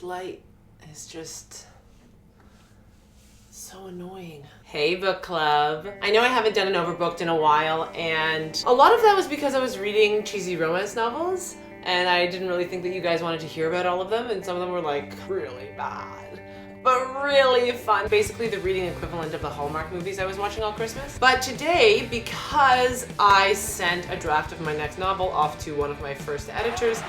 light is just so annoying. Hey book club. I know I haven't done an overbooked in a while, and a lot of that was because I was reading cheesy romance novels and I didn't really think that you guys wanted to hear about all of them, and some of them were like really bad, but really fun. Basically the reading equivalent of the Hallmark movies I was watching all Christmas. But today, because I sent a draft of my next novel off to one of my first editors,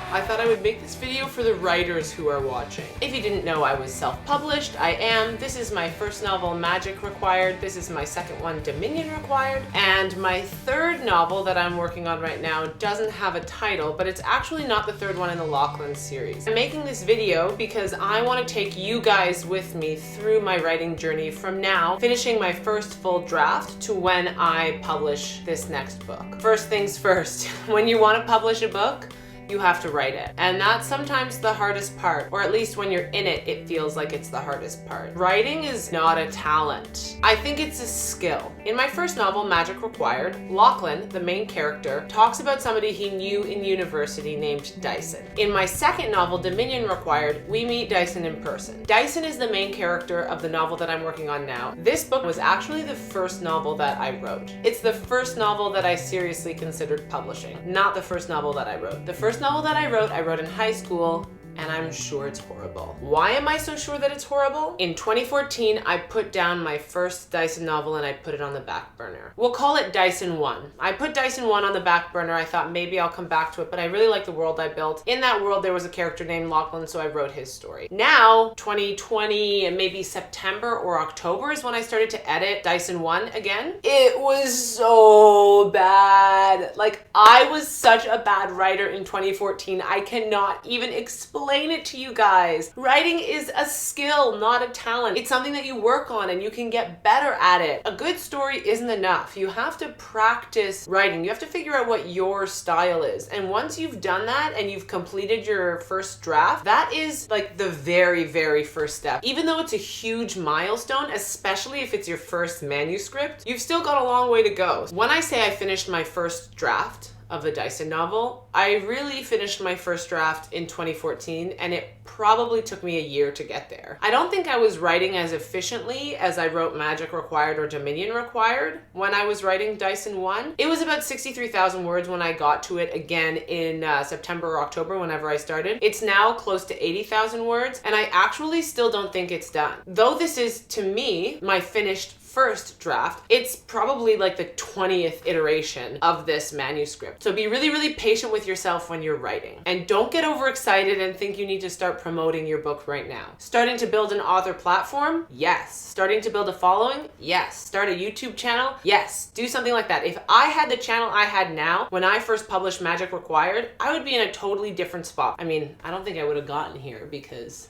I thought I would make this video for the writers who are watching. If you didn't know, I was self-published. I am. This is my first novel, Magic Required. This is my second one, Dominion Required. And my third novel that I'm working on right now doesn't have a title, but it's actually not the third one in the Lachlan series. I'm making this video because I want to take you guys with me through my writing journey from now, finishing my first full draft, to when I publish this next book. First things first, when you want to publish a book, you have to write it. And that's sometimes the hardest part, or at least when you're in it, it feels like it's the hardest part. Writing is not a talent. I think it's a skill. In my first novel, Magic Required, Lachlan, the main character, talks about somebody he knew in university named Dyson. In my second novel, Dominion Required, we meet Dyson in person. Dyson is the main character of the novel that I'm working on now. This book was actually the first novel that I wrote. It's the first novel that I seriously considered publishing, not the first novel that I wrote. The first novel that I wrote in high school, and I'm sure it's horrible. Why am I so sure that it's horrible? In 2014, I put down my first Dyson novel and I put it on the back burner. We'll call it Dyson 1. I put Dyson 1 on the back burner. I thought maybe I'll come back to it, but I really like the world I built. In that world, there was a character named Lachlan, so I wrote his story. Now, 2020, and maybe September or October is when I started to edit Dyson 1 again. It was so bad. Like, I was such a bad writer in 2014. I cannot even explain it to you guys. Writing is a skill, not a talent. It's something that you work on and you can get better at it. A good story isn't enough. You have to practice writing. You have to figure out what your style is. And once you've done that and you've completed your first draft, that is like the very, very first step. Even though it's a huge milestone, especially if it's your first manuscript, you've still got a long way to go. When I say I finished my first draft of the Dyson novel, I really finished my first draft in 2014, and it probably took me a year to get there. I don't think I was writing as efficiently as I wrote Magic Required or Dominion Required when I was writing Dyson 1. It was about 63,000 words when I got to it again in September or October, whenever I started. It's now close to 80,000 words, and I actually still don't think it's done. Though this is, to me, my finished first draft, it's probably like the 20th iteration of this manuscript. So be really, really patient with yourself when you're writing. And don't get overexcited and think you need to start promoting your book right now. Starting to build an author platform? Yes. Starting to build a following? Yes. Start a YouTube channel? Yes. Do something like that. If I had the channel I had now, when I first published Magic Required, I would be in a totally different spot. I mean, I don't think I would have gotten here because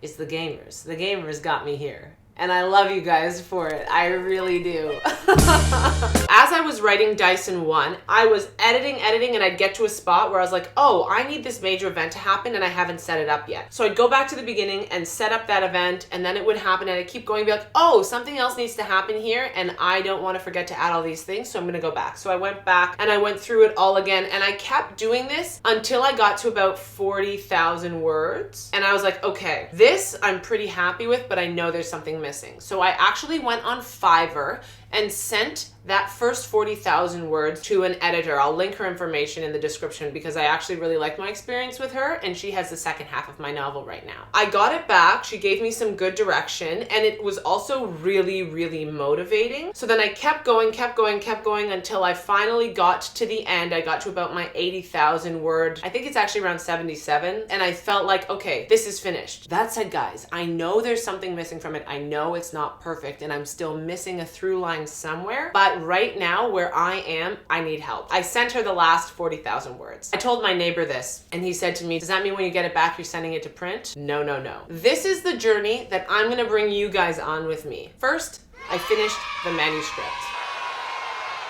it's the gamers. The gamers got me here. And I love you guys for it. I really do. As I was writing Dyson 1, I was editing, and I'd get to a spot where I was like, oh, I need this major event to happen and I haven't set it up yet. So I'd go back to the beginning and set up that event, and then it would happen, and I'd keep going and be like, oh, something else needs to happen here and I don't want to forget to add all these things, so I'm gonna go back. So I went back and I went through it all again, and I kept doing this until I got to about 40,000 words. And I was like, okay, this I'm pretty happy with, but I know there's something missing. So I actually went on Fiverr and sent that first 40,000 words to an editor. I'll link her information in the description because I actually really liked my experience with her, and she has the second half of my novel right now. I got it back, she gave me some good direction, and it was also really, really motivating. So then I kept going until I finally got to the end. I got to about my 80,000 word, I think it's actually around 77, and I felt like, okay, this is finished. That said, guys, I know there's something missing from it. I know it's not perfect, and I'm still missing a through line somewhere, but right now where I am, I need help. I sent her the last 40,000 words. I told my neighbor this, and he said to me, does that mean when you get it back, you're sending it to print? No, no, no. This is the journey that I'm gonna bring you guys on with me. First, I finished the manuscript.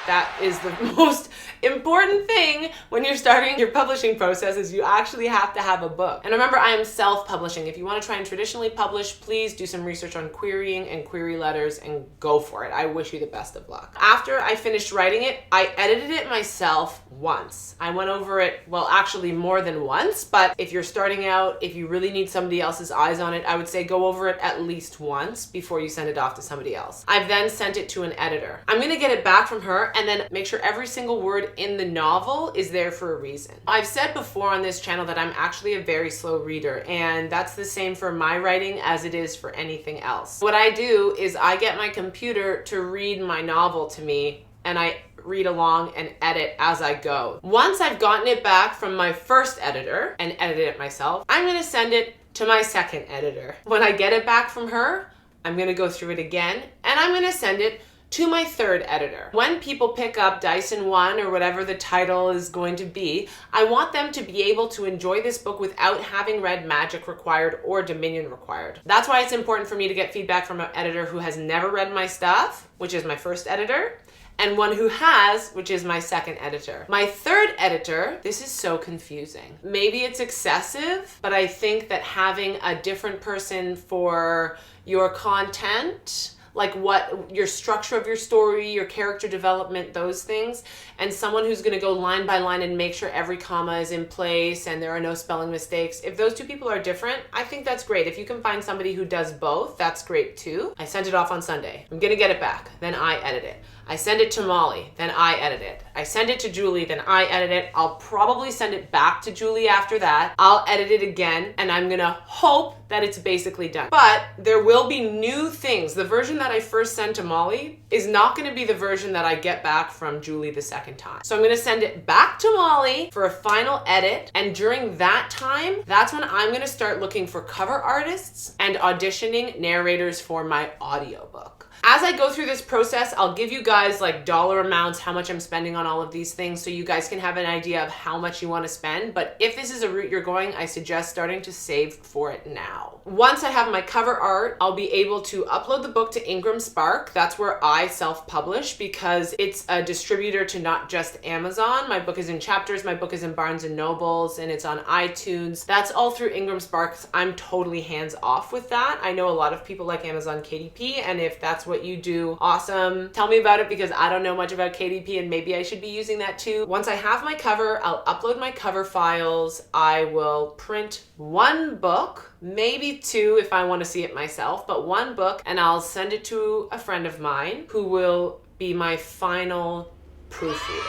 That is the most important thing when you're starting your publishing process, is you actually have to have a book. And remember, I am self-publishing. If you want to try and traditionally publish, please do some research on querying and query letters and go for it. I wish you the best of luck. After I finished writing it, I edited it myself once. I went over it, well, actually more than once, but if you're starting out, if you really need somebody else's eyes on it, I would say go over it at least once before you send it off to somebody else. I've then sent it to an editor. I'm gonna get it back from her and then make sure every single word in the novel is there for a reason. I've said before on this channel that I'm actually a very slow reader, and that's the same for my writing as it is for anything else. What I do is I get my computer to read my novel to me, and I read along and edit as I go. Once I've gotten it back from my first editor and edited it myself, I'm gonna send it to my second editor. When I get it back from her, I'm gonna go through it again, and I'm gonna send it to my third editor. When people pick up Dyson 1 or whatever the title is going to be, I want them to be able to enjoy this book without having read Magic Required or Dominion Required. That's why it's important for me to get feedback from an editor who has never read my stuff, which is my first editor, and one who has, which is my second editor. My third editor, this is so confusing. Maybe it's excessive, but I think that having a different person for your content, like what your structure of your story, your character development, those things, and someone who's going to go line by line and make sure every comma is in place and there are no spelling mistakes. If those two people are different, I think that's great. If you can find somebody who does both, that's great too. I sent it off on Sunday. I'm going to get it back. Then I edit it. I send it to Molly, then I edit it. I send it to Julie, then I edit it. I'll probably send it back to Julie after that. I'll edit it again, and I'm gonna hope that it's basically done. But there will be new things. The version that I first sent to Molly is not gonna be the version that I get back from Julie the second time. So I'm gonna send it back to Molly for a final edit, and during that time, that's when I'm gonna start looking for cover artists and auditioning narrators for my audiobook. As I go through this process, I'll give you guys like dollar amounts, how much I'm spending on all of these things, so you guys can have an idea of how much you want to spend. But if this is a route you're going, I suggest starting to save for it now. Once I have my cover art, I'll be able to upload the book to Ingram Spark. That's where I self-publish because it's a distributor to not just Amazon. My book is in Chapters, my book is in Barnes & Nobles, and it's on iTunes. That's all through Ingram Spark. I'm totally hands off with that. I know a lot of people like Amazon KDP, and if that's what you do, awesome. Tell me about it because I don't know much about KDP and maybe I should be using that too. Once I have my cover, I'll upload my cover files. I will print one book, maybe two if I want to see it myself, but one book, and I'll send it to a friend of mine who will be my final proofreader.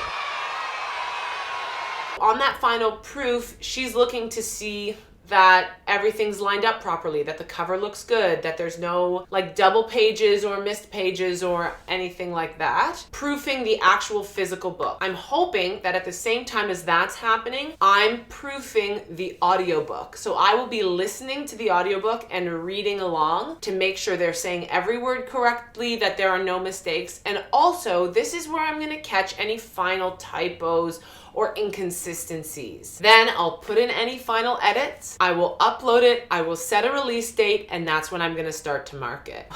On that final proof, she's looking to see that everything's lined up properly, that the cover looks good, that there's no like double pages or missed pages or anything like that. Proofing the actual physical book. I'm hoping that at the same time as that's happening, I'm proofing the audiobook. So I will be listening to the audiobook and reading along to make sure they're saying every word correctly, that there are no mistakes. And also, this is where I'm gonna catch any final typos or inconsistencies. Then I'll put in any final edits, I will upload it, I will set a release date, and that's when I'm gonna start to market.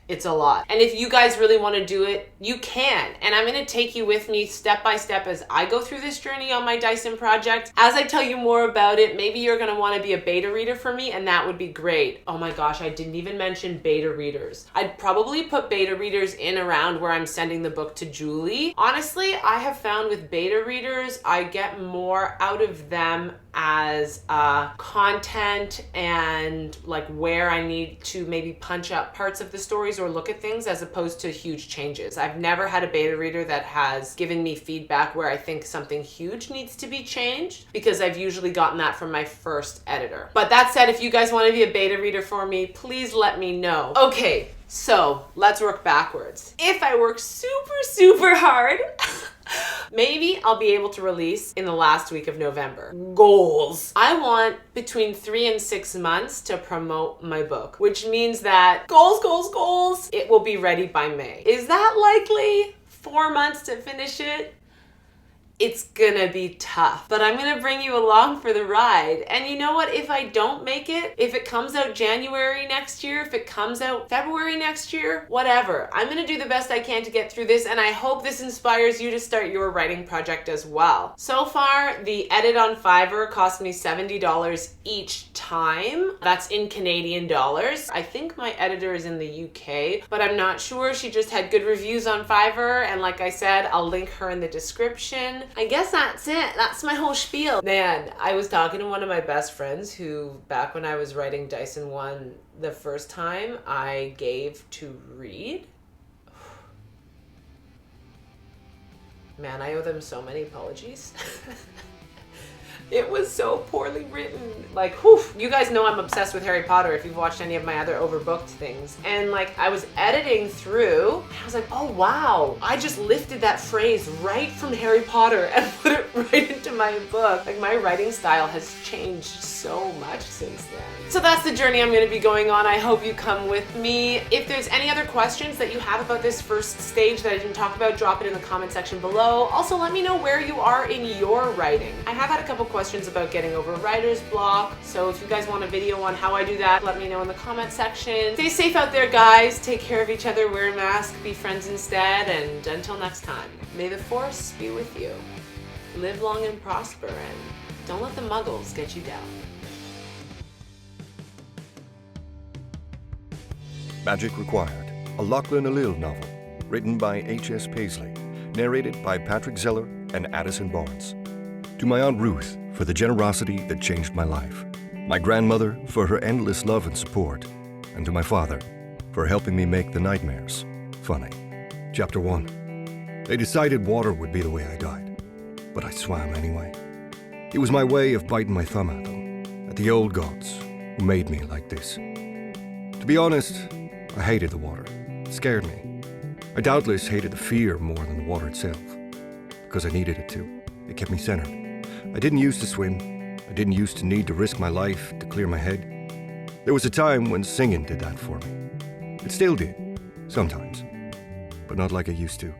It's a lot. And if you guys really want to do it, you can. And I'm going to take you with me step by step as I go through this journey on my Dyson project. As I tell you more about it, maybe you're going to want to be a beta reader for me, and that would be great. Oh my gosh, I didn't even mention beta readers. I'd probably put beta readers in around where I'm sending the book to Julie. Honestly, I have found with beta readers, I get more out of them as content and like where I need to maybe punch up parts of the stories or look at things as opposed to huge changes. I've never had a beta reader that has given me feedback where I think something huge needs to be changed, because I've usually gotten that from my first editor. But that said, if you guys want to be a beta reader for me, please let me know. Okay, so let's work backwards. If I work super hard, maybe I'll be able to release in the last week of November. Goals. I want between 3 and 6 months to promote my book, which means that goals, it will be ready by May. Is that likely? 4 months to finish it? it's gonna be tough, but I'm gonna bring you along for the ride. And you know what? If I don't make it, if it comes out January next year, if it comes out February next year, whatever, I'm gonna do the best I can to get through this, and I hope this inspires you to start your writing project as well. So far, the edit on Fiverr cost me $70 each time. That's in Canadian dollars. I think my editor is in the UK, but I'm not sure. She just had good reviews on Fiverr, and like I said, I'll link her in the description. I guess that's it. That's my whole spiel. Man, I was talking to one of my best friends who, back when I was writing Dyson 1 the first time, I gave to read. Man, I owe them so many apologies. It was so poorly written. Like, whew, you guys know I'm obsessed with Harry Potter if you've watched any of my other overbooked things. And like, I was editing through, and I was like, oh wow, I just lifted that phrase right from Harry Potter and put it right into my book. Like, my writing style has changed so much since then. So that's the journey I'm gonna be going on. I hope you come with me. If there's any other questions that you have about this first stage that I didn't talk about, drop it in the comment section below. Also, let me know where you are in your writing. I have had a couple questions about getting over writer's block, so if you guys want a video on how I do that, let me know in the comment section. Stay safe out there, guys. Take care of each other, wear a mask, be friends instead, and until next time, may the force be with you. Live long and prosper, and don't let the muggles get you down. Magic Required, a Lachlan O'Leil novel, written by H.S. Paisley, narrated by Patrick Zeller and Addison Barnes. To my Aunt Ruth, for the generosity that changed my life. My grandmother, for her endless love and support. And to my father, for helping me make the nightmares funny. Chapter 1. They decided water would be the way I died, but I swam anyway. It was my way of biting my thumb at them, at the old gods who made me like this. To be honest, I hated the water. It scared me. I doubtless hated the fear more than the water itself, because I needed it to. It kept me centered. I didn't used to swim. I didn't used to need to risk my life to clear my head. There was a time when singing did that for me. It still did, sometimes, but not like it used to.